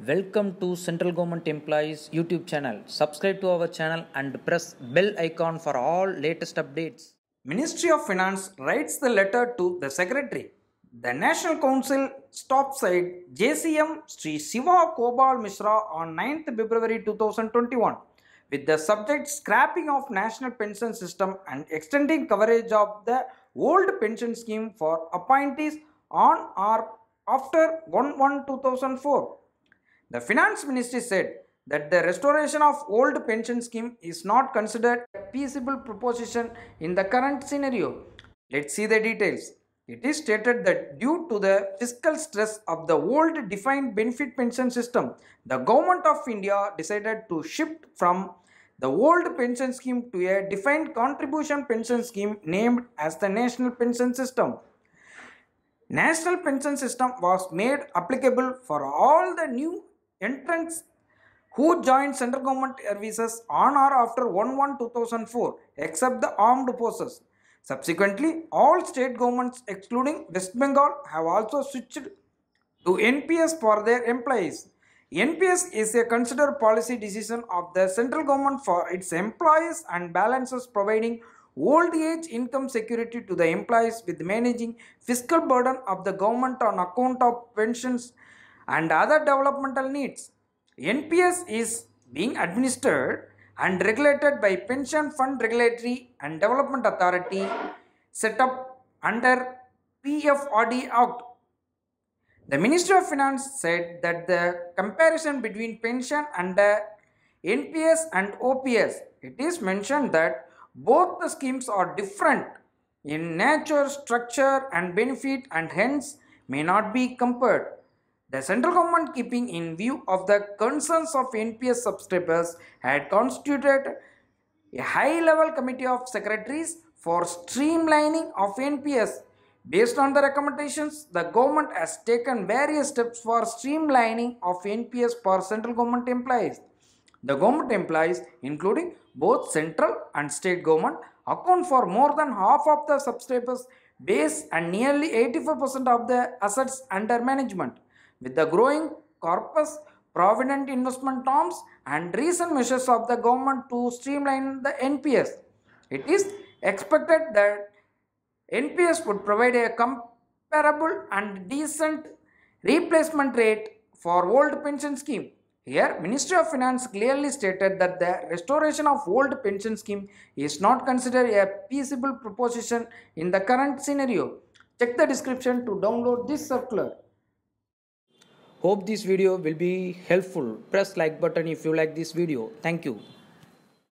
Welcome to Central Government Employees YouTube channel. Subscribe to our channel and press bell icon for all latest updates. Ministry of Finance writes the letter to the Secretary. The National Council topside JCM Sri Siva Gopal Mishra on 9th February 2021 with the subject scrapping of national pension system and extending coverage of the old pension scheme for appointees on or after 1/1/2004. The Finance Ministry said that the restoration of old pension scheme is not considered a feasible proposition in the current scenario. Let's see the details. It is stated that due to the fiscal stress of the old defined benefit pension system, the Government of India decided to shift from the old pension scheme to a defined contribution pension scheme named as the National Pension System. National Pension System was made applicable for all the new entrants who joined central government services on or after 1/1/2004 except the armed forces. Subsequently, all state governments excluding West Bengal have also switched to NPS for their employees. NPS is a considered policy decision of the central government for its employees and balances providing old age income security to the employees with managing fiscal burden of the government on account of pensions and other developmental needs. NPS is being administered and regulated by Pension Fund Regulatory and Development Authority set up under PFRD Act. The Ministry of Finance said that the comparison between pension under NPS and OPS, it is mentioned that both the schemes are different in nature, structure and benefit and hence may not be compared. The central government, keeping in view of the concerns of NPS subscribers, had constituted a high-level committee of secretaries for streamlining of NPS. Based on the recommendations, the government has taken various steps for streamlining of NPS for central government employees. The government employees, including both central and state government, account for more than half of the subscribers base and nearly 85% of the assets under management. With the growing corpus, provident investment norms and recent measures of the government to streamline the NPS, it is expected that NPS would provide a comparable and decent replacement rate for old pension scheme. Here, Ministry of Finance clearly stated that the restoration of old pension scheme is not considered a feasible proposition in the current scenario. Check the description to download this circular. Hope this video will be helpful. Press like button if you like this video. Thank you.